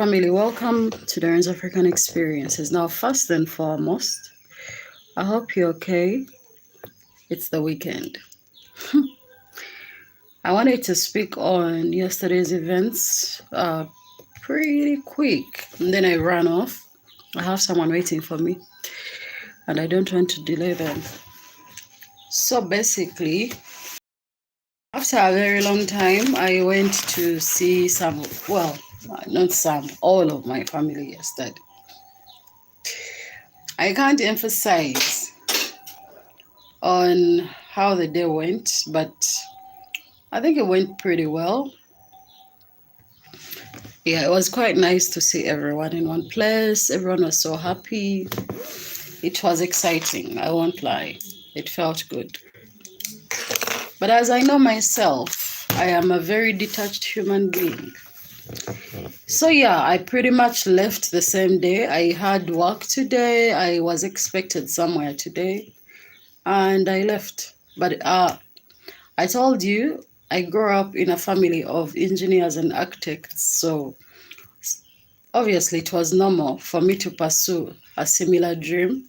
Family, welcome to DOREEN'S African Experiences. Now, first and foremost, I hope you're okay. It's the weekend. I wanted to speak on yesterday's events pretty quick, and then I ran off. I have someone waiting for me, and I don't want to delay them. So basically, after a very long time, I went to see not some, all of my family yesterday. I can't emphasize on how the day went, but I think it went pretty well. Yeah, it was quite nice to see everyone in one place. Everyone was so happy. It was exciting, I won't lie. It felt good. But as I know myself, I am a very detached human being. So yeah, I pretty much left the same day. I had work today. I was expected somewhere today, and I left. But I told you, I grew up in a family of engineers and architects, so obviously it was normal for me to pursue a similar dream.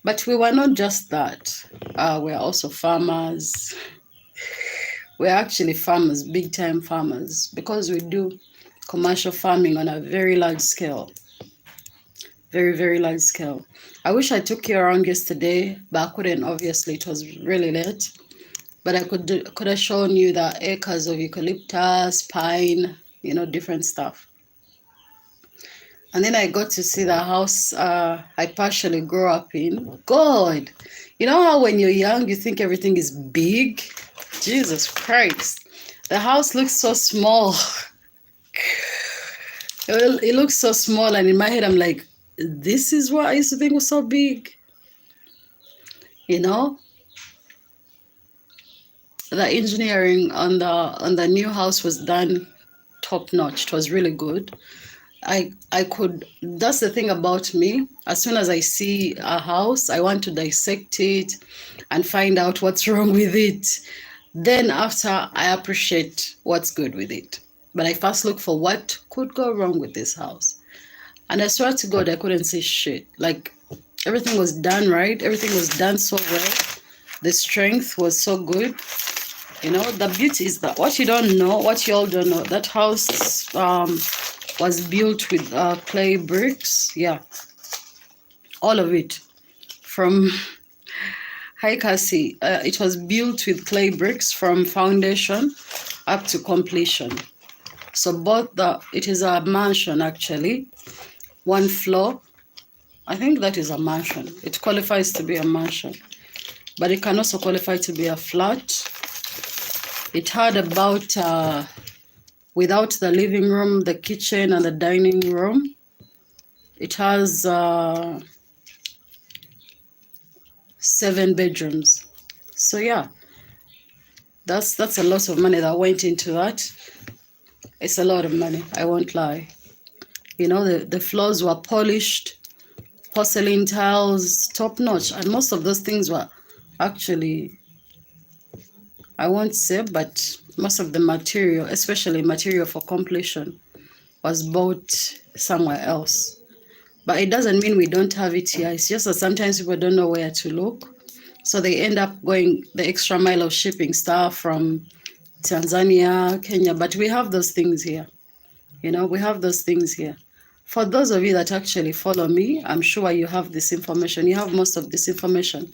But we were not just that. We're also farmers. We're actually farmers, big time farmers, because we do commercial farming on a very large scale. Very, very large scale. I wish I took you around yesterday, but I couldn't, obviously. It was really late. But I could have shown you the acres of eucalyptus, pine, different stuff. And then I got to see the house I partially grew up in. God, you know how when you're young, you think everything is big? Jesus Christ. The house looks so small. It looks so small. And in my head, I'm like, this is what I used to think was so big. The engineering on the new house was done top notch. It was really good. That's the thing about me. As soon as I see a house, I want to dissect it and find out what's wrong with it. Then after, I appreciate what's good with it. But I first look for what could go wrong with this house. And I swear to God, I couldn't see shit. Like, everything was done right. Everything was done so well. The strength was so good. The beauty is that what you all don't know, that house was built with clay bricks. Yeah, all of it. From Haikasi, it was built with clay bricks from foundation up to completion. So it is a mansion actually, one floor. I think that is a mansion. It qualifies to be a mansion, but it can also qualify to be a flat. It had about, without the living room, the kitchen, and the dining room, it has 7 bedrooms. So yeah, that's a lot of money that went into that. It's a lot of money, I won't lie. The floors were polished, porcelain tiles, top notch, and most of those things were actually, I won't say, but most of the material, especially material for completion, was bought somewhere else. But it doesn't mean we don't have it here. It's just that sometimes people don't know where to look. So they end up going the extra mile of shipping stuff from Tanzania, Kenya. But we have those things here. We have those things here. For those of you that actually follow me, I'm sure you have this information. You have most of this information.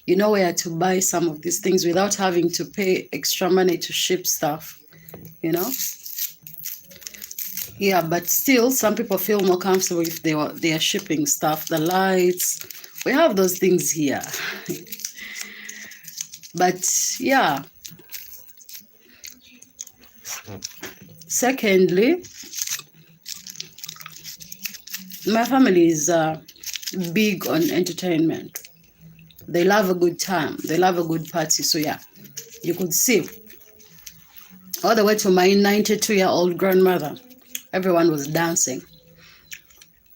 You know where to buy some of these things without having to pay extra money to ship stuff, Yeah, but still, some people feel more comfortable if they are shipping stuff, the lights. We have those things here. But yeah. Secondly, my family is big on entertainment. They love a good time. They love a good party. So yeah, you could see all the way to my 92-year-old grandmother. Everyone was dancing.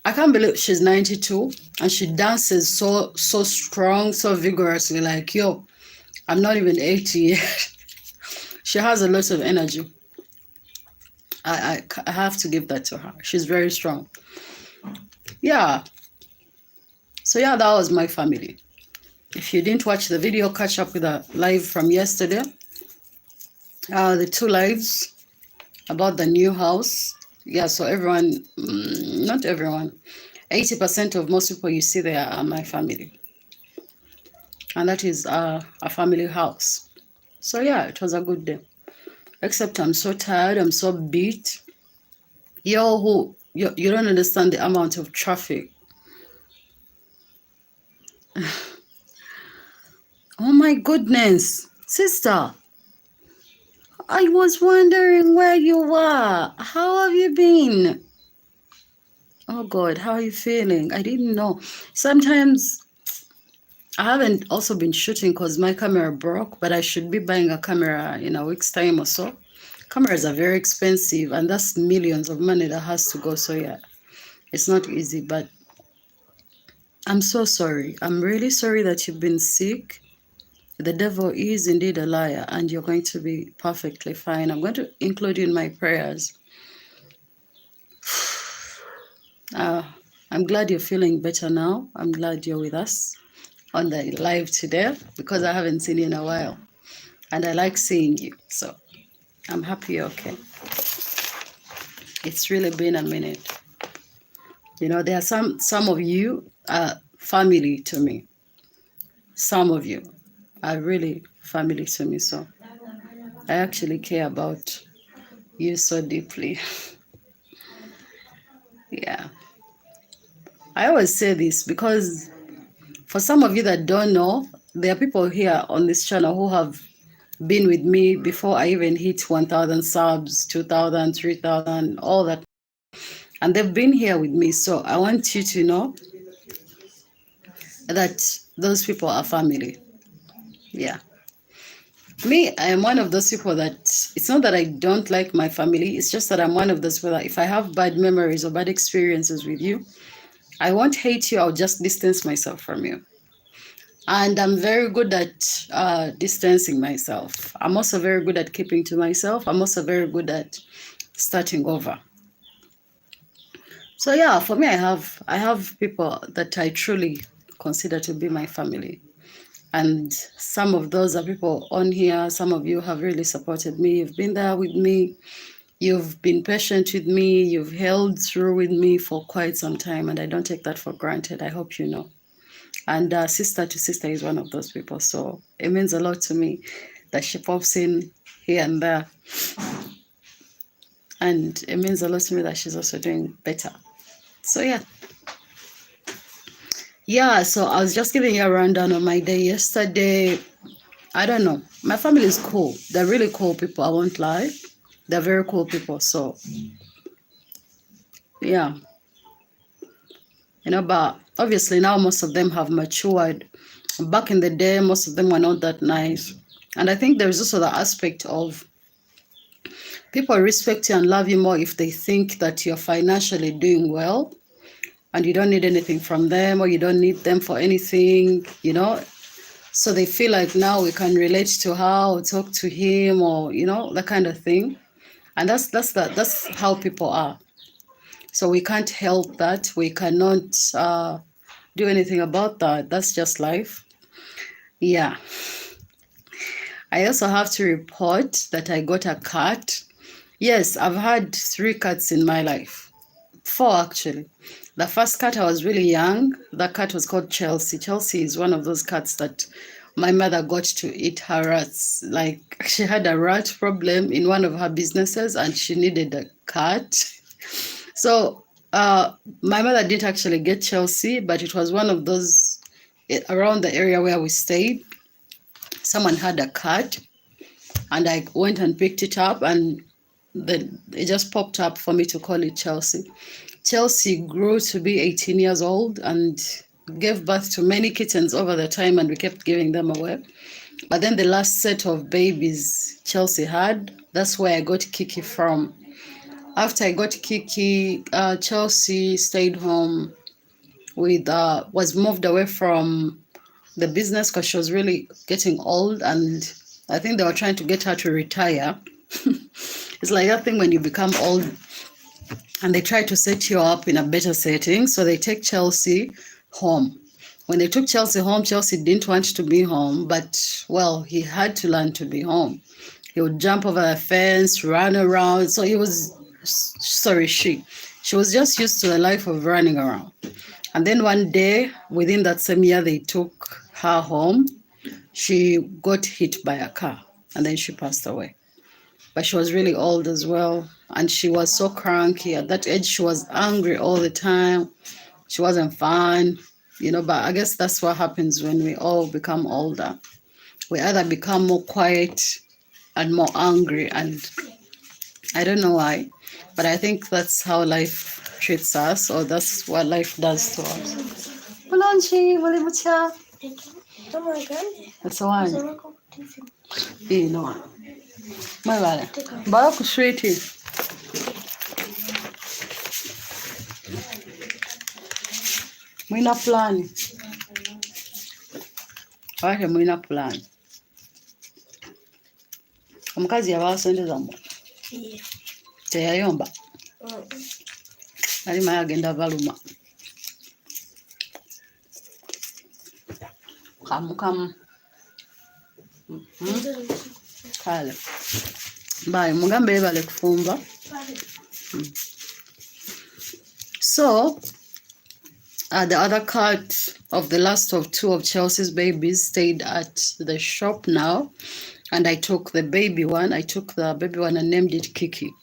I can't believe she's 92 and she dances so strong, so vigorously. Like, yo, I'm not even 80 yet. She has a lot of energy. I have to give that to her. She's very strong. Yeah. So yeah, that was my family. If you didn't watch the video, catch up with the live from yesterday. The 2 lives about the new house. Yeah, so everyone, not everyone, 80% of most people you see there are my family. And that is a family house. So yeah, it was a good day. Except I'm so tired, I'm so beat. You don't understand the amount of traffic. Oh my goodness, sister. I was wondering where you were. How have you been? Oh God, how are you feeling? I didn't know. Sometimes I haven't also been shooting because my camera broke, but I should be buying a camera in a week's time or so. Cameras are very expensive, and that's millions of money that has to go. So yeah, it's not easy, but I'm so sorry. I'm really sorry that you've been sick. The devil is indeed a liar, and you're going to be perfectly fine. I'm going to include you in my prayers. I'm glad you're feeling better now. I'm glad you're with us on the live today because I haven't seen you in a while. And I like seeing you. So I'm happy you're okay. It's really been a minute. You know, there are some of you are family to me. Some of you are really family to me. So I actually care about you so deeply. Yeah. I always say this because for some of you that don't know, there are people here on this channel who have been with me before I even hit 1,000 subs, 2,000, 3,000, all that. And they've been here with me. So I want you to know that those people are family. Yeah. Me, I am one of those people that it's not that I don't like my family. It's just that I'm one of those people that if I have bad memories or bad experiences with you, I won't hate you. I'll just distance myself from you. And I'm very good at distancing myself. I'm also very good at keeping to myself. I'm also very good at starting over. So yeah, for me, I have people that I truly consider to be my family. And some of those are people on here. Some of you have really supported me. You've been there with me. You've been patient with me. You've held through with me for quite some time. And I don't take that for granted. I hope you know. And sister to sister is one of those people. So it means a lot to me that she pops in here and there. And it means a lot to me that she's also doing better. So yeah. Yeah, so I was just giving you a rundown of my day yesterday. I don't know. My family is cool. They're really cool people. I won't lie. They're very cool people. So, yeah. You know, but obviously now most of them have matured. Back in the day, most of them were not that nice. And I think there's also the aspect of people respect you and love you more if they think that you're financially doing well and you don't need anything from them or you don't need them for anything, you know. So they feel like now we can relate to her or talk to him or, you know, that kind of thing. And that's how people are. So we can't help that. We cannot do anything about that. That's just life. Yeah. I also have to report that I got a cat. Yes, I've had 3 cats in my life. 4 actually. The first cat I was really young. That cat was called Chelsea. Chelsea is one of those cats that my mother got to eat her rats. Like she had a rat problem in one of her businesses and she needed a cat. So my mother didn't actually get Chelsea, but it was one of those around the area where we stayed. Someone had a cat and I went and picked it up and then it just popped up for me to call it Chelsea. Chelsea grew to be 18 years old and gave birth to many kittens over the time and we kept giving them away. But then the last set of babies Chelsea had, that's where I got Kiki from. After I got Kiki, Chelsea stayed home with, was moved away from the business because she was really getting old and I think they were trying to get her to retire. It's like that thing when you become old and they try to set you up in a better setting. So they take Chelsea home. When they took Chelsea home, Chelsea didn't want to be home, but well, he had to learn to be home. He would jump over a fence, run around. So he was, sorry, she was just used to the life of running around. And then one day, within that same year, they took her home. She got hit by a car and then she passed away. But she was really old as well. And she was so cranky. At that age, she was angry all the time. She wasn't fun, but I guess that's what happens when we all become older. We either become more quiet and more angry, and I don't know why, but I think that's how life treats us, or that's what life does to us. Bolonchi, mulimucha. That's one. No. My bad. Baku sweetie. Mwina fulani. Wake mwina fulani. Omukazi yabawa sente zammwe. Teyayomba. Ali mayi agenda baluma. Kamu. Kale. Bye. Mugambe ebale kufumba. So, the other cat of the last of two of Chelsea's babies stayed at the shop now. And I took the baby one. And named it Kiki.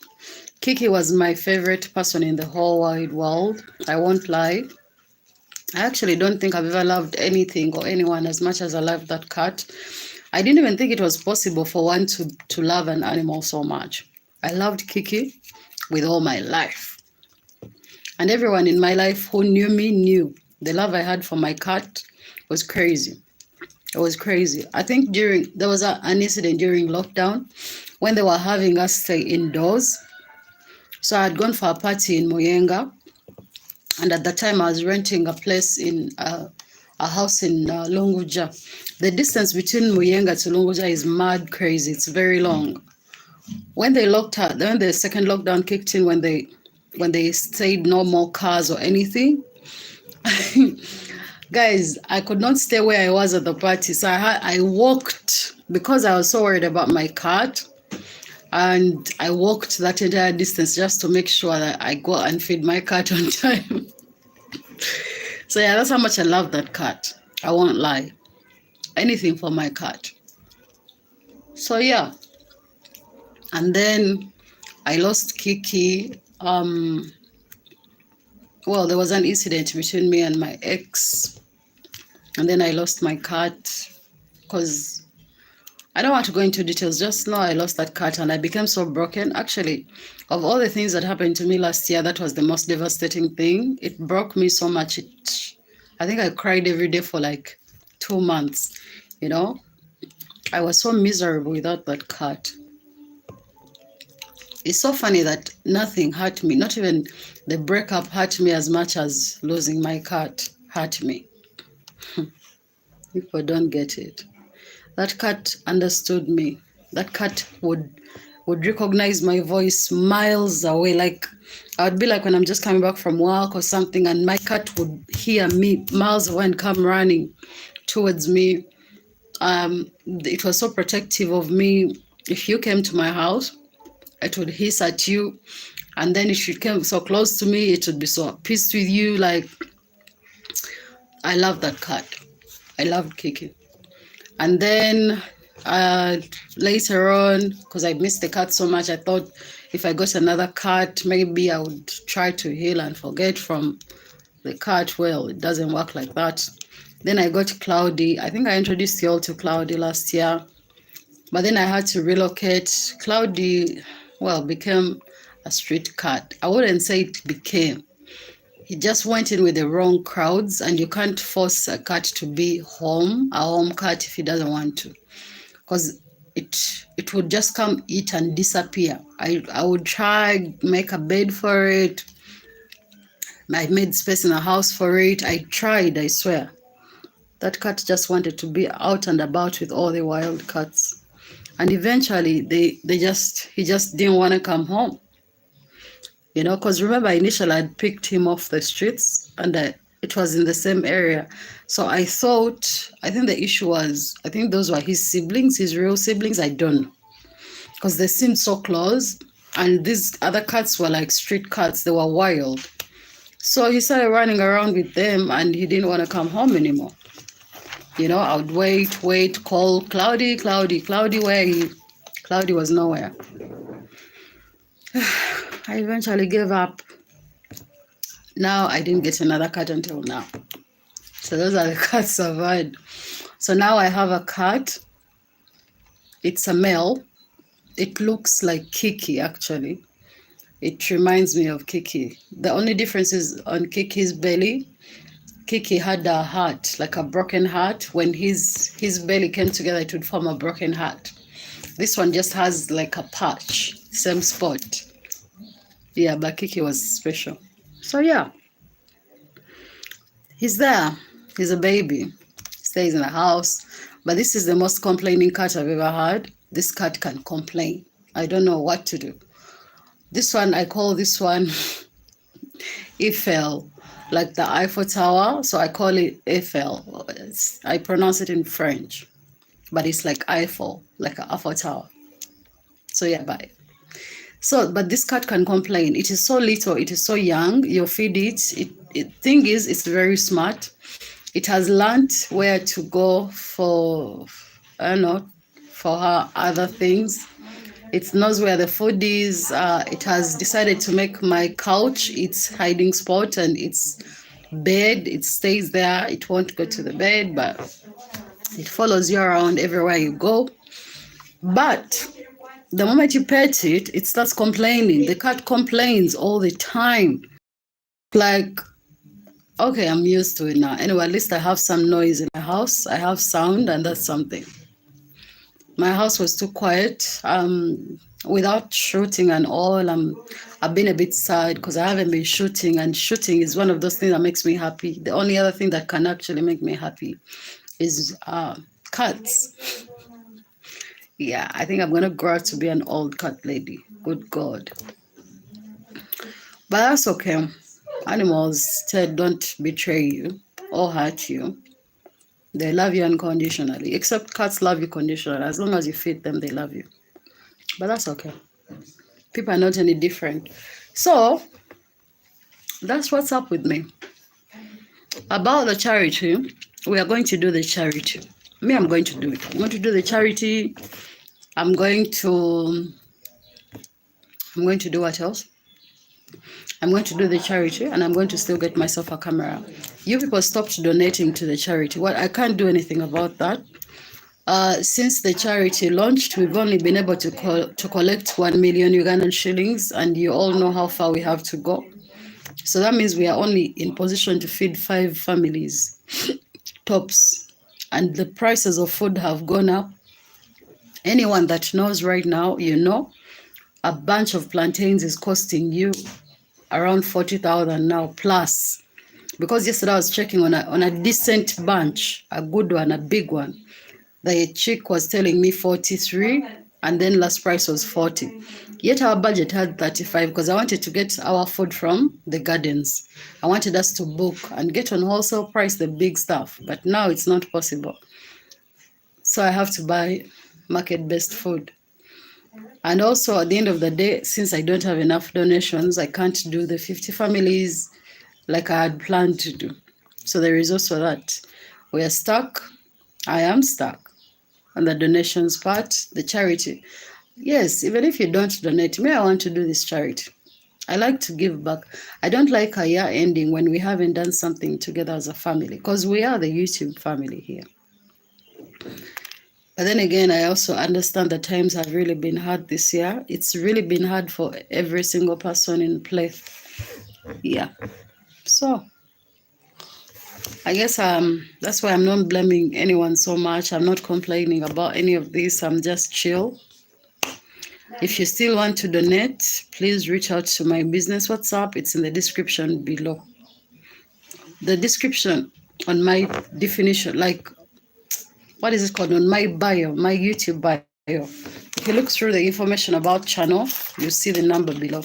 Kiki was my favorite person in the whole wide world. I won't lie. I actually don't think I've ever loved anything or anyone as much as I loved that cat. I didn't even think it was possible for one to love an animal so much. I loved Kiki with all my life. And everyone in my life who knew me knew the love I had for my cat was crazy. It was crazy. I think there was an incident during lockdown when they were having us stay indoors. So I had gone for a party in Muyenga. And at that time I was renting a place in a house in Lunguja. The distance between Muyenga to Lunguja is mad crazy. It's very long. When the second lockdown kicked in, when they stayed no more cars or anything, guys, I could not stay where I was at the party. So I walked because I was so worried about my cat. And I walked that entire distance just to make sure that I go and feed my cat on time. So yeah, that's how much I love that cat. I won't lie. Anything for my cat. So yeah. And then I lost Kiki. Well, there was an incident between me and my ex. And then I lost my cat because I don't want to go into details. Just know I lost that cat and I became so broken. Actually, of all the things that happened to me last year, that was the most devastating thing. It broke me so much. I think I cried every day for like 2 months. I was so miserable without that cat. It's so funny that nothing hurt me. Not even the breakup hurt me as much as losing my cat hurt me. People don't get it. That cat understood me. That cat would recognize my voice miles away. Like I would be like when I'm just coming back from work or something, and my cat would hear me miles away and come running towards me. It was so protective of me. If you came to my house, it would hiss at you, and then if you came so close to me, it would be so pissed with you. Like I love that cat. I loved Kiki. And then later on, because I missed the cat so much, I thought if I got another cat, maybe I would try to heal and forget from the cat. Well, it doesn't work like that. Then I got Cloudy. I think I introduced you all to Cloudy last year. But then I had to relocate. Cloudy, became a street cat. I wouldn't say it became. He just went in with the wrong crowds, and you can't force a cat to be a home cat if he doesn't want to, because it would just come, eat, and disappear. I would try make a bed for it. I made space in the house for it. I tried, I swear. That cat just wanted to be out and about with all the wild cats. And eventually he just didn't want to come home, you know, because remember initially I'd picked him off the streets, and it was in the same area. So I think the issue was, I think those were his siblings, his real siblings. I don't know, because they seemed so close, and these other cats were like street cats. They were wild. So he started running around with them, and he didn't want to come home anymore. You know, I would wait, call Cloudy, where are you? Cloudy was nowhere. I eventually gave up. Now I didn't get another cat until now. So those are the cats I've had. So now I have a cat. It's a male. It looks like Kiki, actually. It reminds me of Kiki. The only difference is on Kiki's belly. Kiki had a heart, like a broken heart. When his belly came together, it would form a broken heart. This one just has like a patch, same spot. Yeah, but Kiki was special. So yeah, he's there. He's a baby. Stays in the house. But this is the most complaining cat I've ever had. This cat can complain. I don't know what to do. This one, I call this one Eiffel, like the Eiffel Tower. So I call it Eiffel. I pronounce it in French, but it's like Eiffel, like an Eiffel Tower. So yeah, bye. So, but this cat can complain. It is so little. It is so young. You feed it. Thing is, it's very smart. It has learned where to go for, I don't know, for her other things. It knows where the food is. It has decided to make my couch its hiding spot and its bed. It stays there. It won't go to the bed, but it follows you around everywhere you go. But the moment you pet it, it starts complaining. The cat complains all the time. Like, okay, I'm used to it now. Anyway, at least I have some noise in the house. I have sound, and that's something. My house was too quiet. Without shooting and all, I've been a bit sad because I haven't been shooting, and shooting is one of those things that makes me happy. The only other thing that can actually make me happy is cats. Yeah, I think I'm going to grow up to be an old cat lady. Good God. But that's okay. Animals don't betray you or hurt you. They love you unconditionally. Except cats love you conditionally. As long as you feed them, they love you. But that's okay. People are not any different. So, that's what's up with me. About the charity, we are going to do the charity. I'm going to do it. I'm going to do the charity. I'm going to do what else? I'm going to do the charity, and I'm going to still get myself a camera. You people stopped donating to the charity. Well, I can't do anything about that. Since the charity launched, we've only been able to collect 1 million Ugandan shillings, and you all know how far we have to go. So that means we are only in position to feed 5 families, tops. And the prices of food have gone up. Anyone that knows right now, you know, a bunch of plantains is costing you around 40,000 now plus. Because yesterday I was checking on a decent bunch, a good one, a big one. The chick was telling me 43, and then last price was 40. Yet our budget had 35 because I wanted to get our food from the gardens. I wanted us to book and get on wholesale price the big stuff, but now it's not possible. So I have to buy market-based food. And also at the end of the day, since I don't have enough donations, I can't do the 50 families like I had planned to do. So there is also that. We are stuck. I am stuck on the donations part, the charity. Yes, even if you don't donate, I want to do this charity. I like to give back. I don't like a year ending when we haven't done something together as a family, because we are the YouTube family here. But then again, I also understand that times have really been hard this year. It's really been hard for every single person in play. Yeah. So I guess that's why I'm not blaming anyone so much. I'm not complaining about any of this. I'm just chill. If you still want to donate, please reach out to my business WhatsApp. It's in the description below. The description on my definition, like, what is it called? On my bio, my YouTube bio. If you look through the information about channel, you see the number below.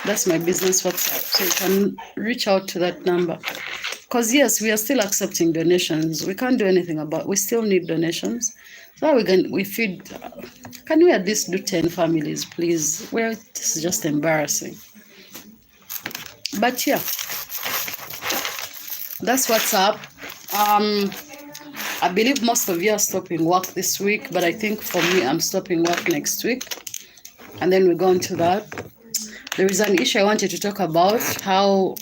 That's my business WhatsApp. So you can reach out to that number. Because yes, we are still accepting donations. We can't do anything about it. We still need donations. So we feed. Can we at least do 10 families, please? Well, this is just embarrassing. But yeah, that's what's up. I believe most of you are stopping work this week, but I think for me, I'm stopping work next week. And then we go into that. There is an issue I wanted to talk about, how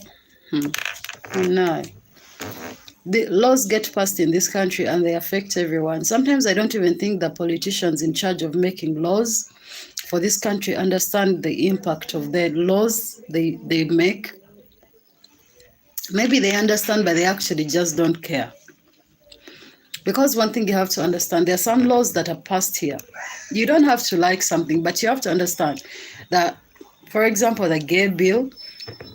the laws get passed in this country and they affect everyone. Sometimes I don't even think the politicians in charge of making laws for this country understand the impact of the laws they make. Maybe they understand, but they actually just don't care. Because one thing you have to understand, there are some laws that are passed here. You don't have to like something, but you have to understand that, for example, the gay bill,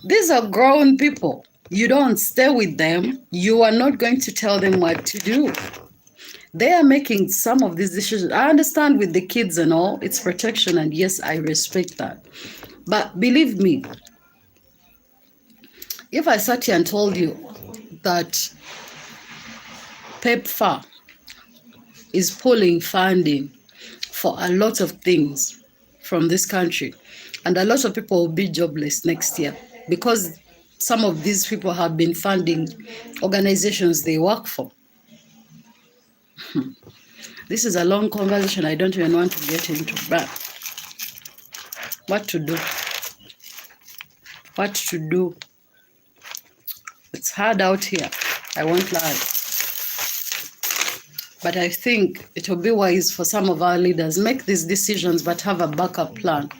these are grown people. You don't stay with them. You are not going to tell them what to do. They are making some of these decisions. I understand with the kids and all, it's protection, and yes, I respect that. But believe me, if I sat here and told you that PEPFAR is pulling funding for a lot of things from this country, and a lot of people will be jobless next year because some of these people have been funding organizations they work for. This is a long conversation. I don't even want to get into, but what to do? What to do? It's hard out here. I won't lie. But I think it will be wise for some of our leaders, make these decisions, but have a backup plan.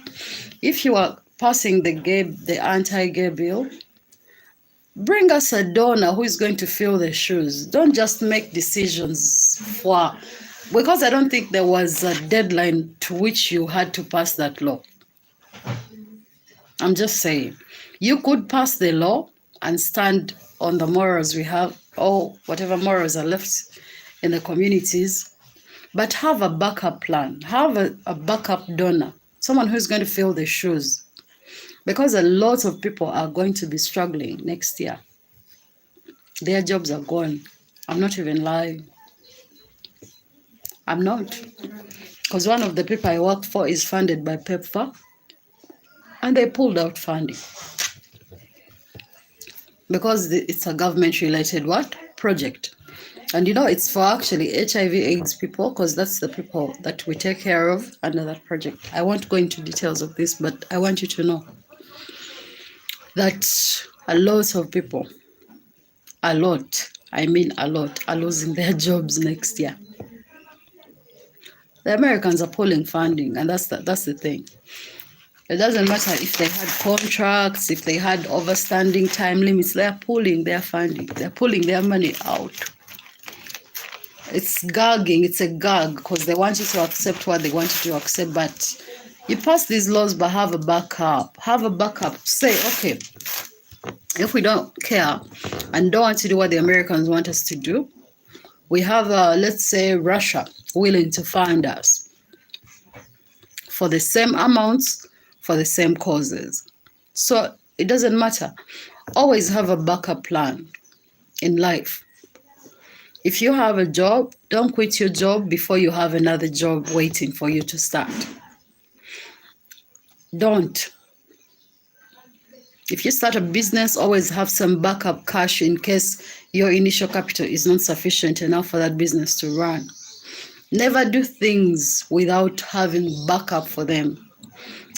If you are passing the anti-gay bill, bring us a donor who is going to fill the shoes. Don't just make decisions because I don't think there was a deadline to which you had to pass that law. I'm just saying, you could pass the law and stand on the morals we have, or whatever morals are left in the communities, but have a backup plan, have a backup donor, someone who's going to fill the shoes, because a lot of people are going to be struggling next year. Their jobs are gone. I'm not even lying. I'm not. Because one of the people I work for is funded by PEPFAR, and they pulled out funding. Because it's a government-related project. And it's for actually HIV/AIDS people, because that's the people that we take care of under that project. I won't go into details of this, but I want you to know that a lot of people, a lot, are losing their jobs next year. The Americans are pulling funding, and that's the thing. It doesn't matter if they had contracts, if they had overstanding time limits, they're pulling their funding. They're pulling their money out. It's gagging. It's a gag because they want you to accept what they want you to accept. But you pass these laws, but have a backup. Have a backup. Say, okay, if we don't care and don't want to do what the Americans want us to do, we have, let's say, Russia willing to fund us for the same amounts, for the same causes. So it doesn't matter. Always have a backup plan in life. If you have a job, don't quit your job before you have another job waiting for you to start. Don't. If you start a business, always have some backup cash in case your initial capital is not sufficient enough for that business to run. Never do things without having backup for them.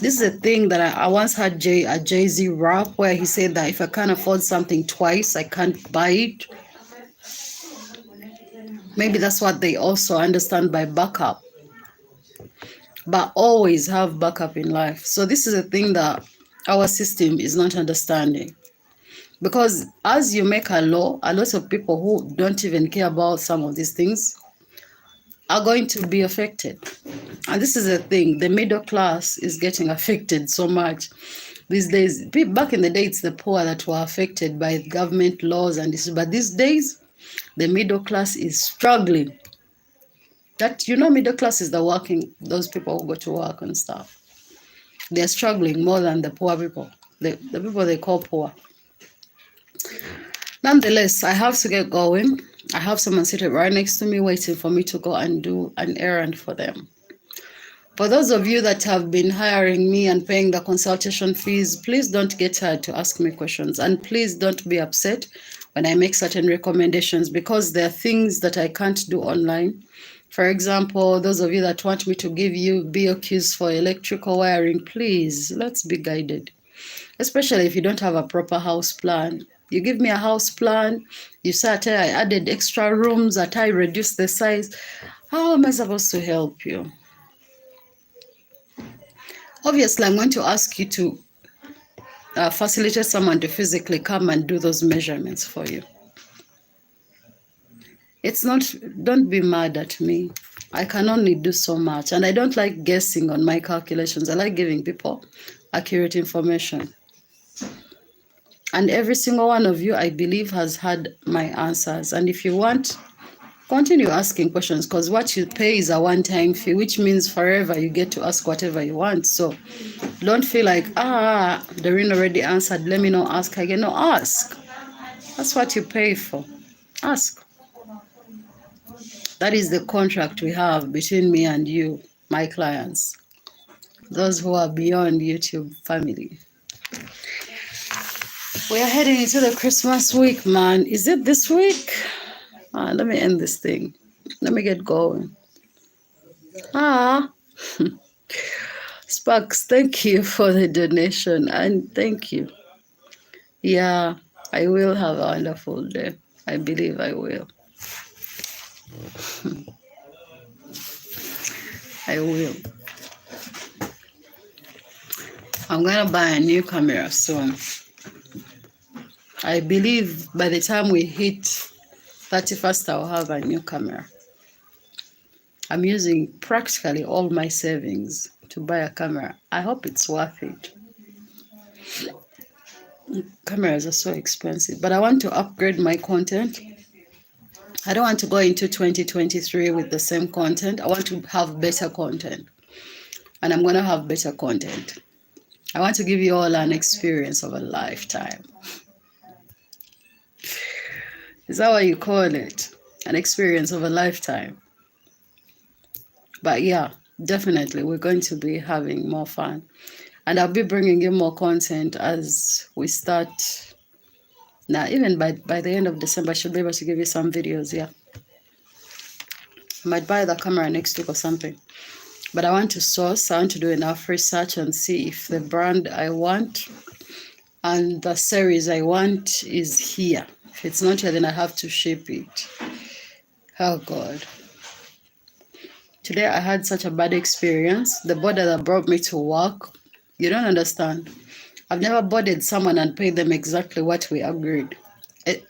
This is a thing that I once had a Jay-Z rap where he said that if I can't afford something twice, I can't buy it. Maybe that's what they also understand by backup. But always have backup in life. So this is a thing that our system is not understanding. Because as you make a law, a lot of people who don't even care about some of these things are going to be affected. And this is the thing, the middle class is getting affected so much these days. Back in the day, it's the poor that were affected by government laws and this, but these days, the middle class is struggling. That, you know, middle class is the working, those people who go to work and stuff. They're struggling more than the poor people, the people they call poor. Nonetheless, I have to get going. I have someone seated right next to me waiting for me to go and do an errand for them. For those of you that have been hiring me and paying the consultation fees, please don't get tired to ask me questions. And please don't be upset when I make certain recommendations, because there are things that I can't do online. For example, those of you that want me to give you BOQs for electrical wiring, please, let's be guided. Especially if you don't have a proper house plan. You give me a house plan, you say, I added extra rooms, that I reduced the size. How am I supposed to help you? Obviously, I'm going to ask you to facilitate someone to physically come and do those measurements for you. It's not, don't be mad at me. I can only do so much. And I don't like guessing on my calculations. I like giving people accurate information. And every single one of you, I believe, has had my answers. And if you want, continue asking questions, because what you pay is a one-time fee, which means forever you get to ask whatever you want. So don't feel like, Doreen already answered, let me not ask again. No, ask. That's what you pay for. Ask. That is the contract we have between me and you, my clients, those who are beyond YouTube family. We are heading into the Christmas week, man. Is it this week? Let me end this thing. Let me get going. Sparks, thank you for the donation, and thank you. Yeah, I will have a wonderful day. I believe I will. I will. I'm going to buy a new camera soon. I believe by the time we hit 31st, I'll have a new camera. I'm using practically all my savings to buy a camera. I hope it's worth it. Cameras are so expensive, but I want to upgrade my content. I don't want to go into 2023 with the same content. I want to have better content, and I'm going to have better content. I want to give you all an experience of a lifetime. Is that what you call it? An experience of a lifetime. But yeah, definitely we're going to be having more fun. And I'll be bringing you more content as we start. Now, even by the end of December, I should be able to give you some videos, yeah. I might buy the camera next week or something. But I want to source, I want to do enough research and see if the brand I want and the series I want is here. If it's not here, then I have to ship it. Oh, God. Today I had such a bad experience. The border that brought me to work, you don't understand. I've never boarded someone and paid them exactly what we agreed.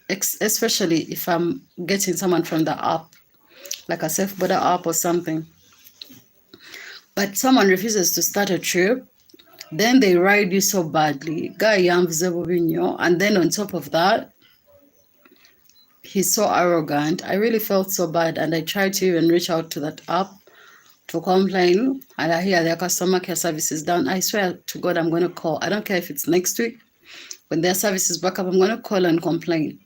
Especially if I'm getting someone from the app, like a safe border app or something. But someone refuses to start a trip, then they ride you so badly. And then on top of that, he's so arrogant. I really felt so bad, and I tried to even reach out to that app to complain, and I hear their customer care service is down. I swear to God, I'm going to call. I don't care if it's next week. When their service is back up, I'm going to call and complain.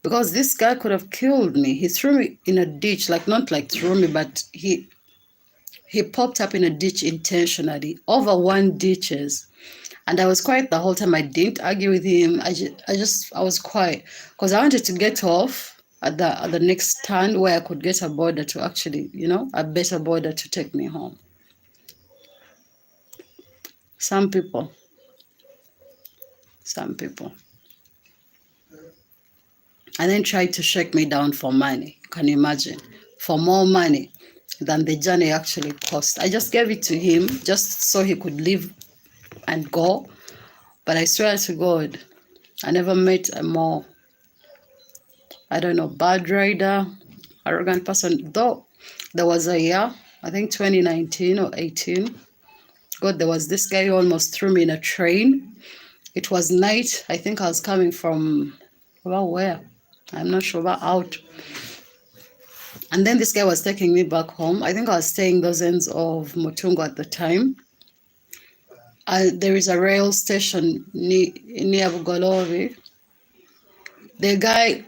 Because this guy could have killed me. He threw me in a ditch, not like threw me, but he popped up in a ditch intentionally, over 1 ditches. And I was quiet the whole time. I didn't argue with him. I was quiet because I wanted to get off at the next turn where I could get a border to actually, a better border to take me home. Some people. And then tried to shake me down for money. Can you imagine? For more money than the journey actually cost. I just gave it to him just so he could leave and go. But I swear to God, I never met a more, bad rider, arrogant person. Though there was a year, I think 2019 or 18. God, there was this guy who almost threw me in a train. It was night. I think I was coming from, about where? I'm not sure, about out. And then this guy was taking me back home. I think I was staying those ends of Motungo at the time. There is a rail station near Bugolobi. The guy,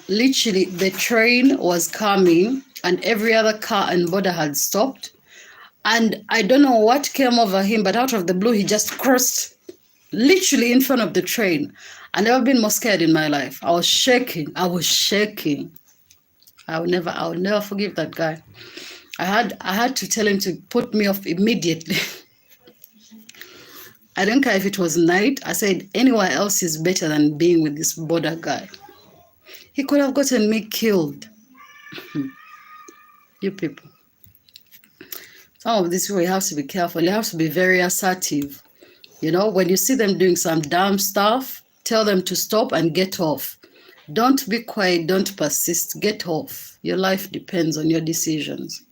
literally, the train was coming and every other car and border had stopped. And I don't know what came over him, but out of the blue, he just crossed literally in front of the train. I've never been more scared in my life. I was shaking. I will never forgive that guy. I had to tell him to put me off immediately. I don't care if it was night. I said anywhere else is better than being with this border guy. He could have gotten me killed. You people. Some of these people, you have to be careful. You have to be very assertive. You know, when you see them doing some dumb stuff, tell them to stop and get off. Don't be quiet. Don't persist. Get off. Your life depends on your decisions.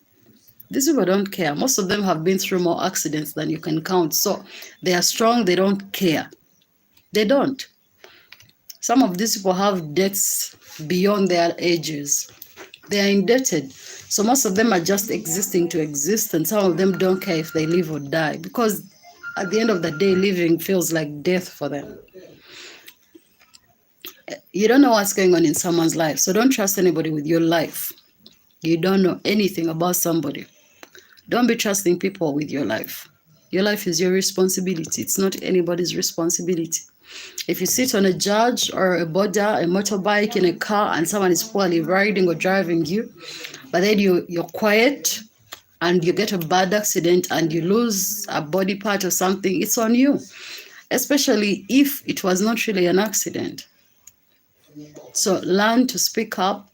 These people don't care. Most of them have been through more accidents than you can count. So they are strong. They don't care. They don't. Some of these people have debts beyond their ages. They are indebted. So most of them are just existing to exist, and some of them don't care if they live or die, because at the end of the day, living feels like death for them. You don't know what's going on in someone's life, so don't trust anybody with your life. You don't know anything about somebody. Don't be trusting people with your life. Your life is your responsibility. It's not anybody's responsibility. If you sit on a judge or a border, a motorbike, in a car, and someone is poorly riding or driving you, but then you're quiet and you get a bad accident and you lose a body part or something, it's on you, especially if it was not really an accident. So learn to speak up,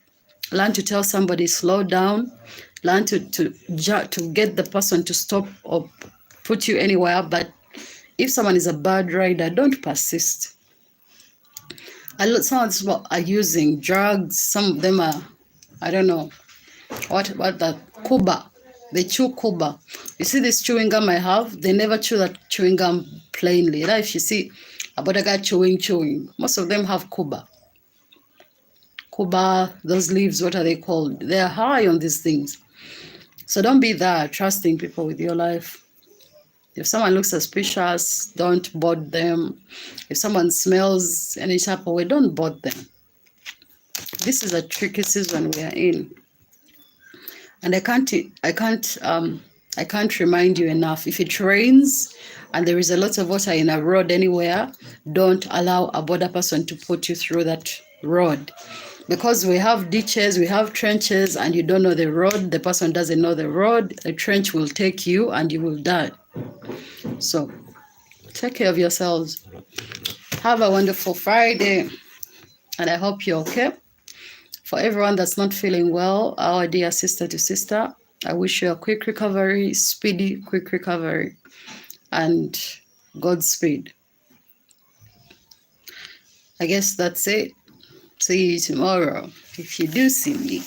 learn to tell somebody slow down, learn to get the person to stop or put you anywhere. But if someone is a bad rider, don't persist. Some of these people are using drugs. Some of them are, I don't know, what that Cuba. They chew Cuba. You see this chewing gum I have? They never chew that chewing gum plainly. Right? If you see about a guy chewing, most of them have Cuba. Cuba, those leaves, what are they called? They're high on these things. So don't be that trusting people with your life. If someone looks suspicious, don't board them. If someone smells any type of way, don't board them. This is a tricky season we are in. And I can't remind you enough. If it rains and there is a lot of water in a road anywhere, don't allow a border person to put you through that road. Because we have ditches, we have trenches, and you don't know the road, the person doesn't know the road, the trench will take you and you will die. So take care of yourselves. Have a wonderful Friday, and I hope you're okay. For everyone that's not feeling well, our dear sister to sister, I wish you a quick recovery, speedy, quick recovery, and Godspeed. I guess that's it. See you tomorrow. If you do see me,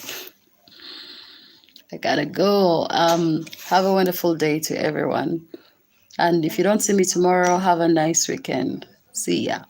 I gotta go. Have a wonderful day to everyone. And if you don't see me tomorrow, have a nice weekend. See ya.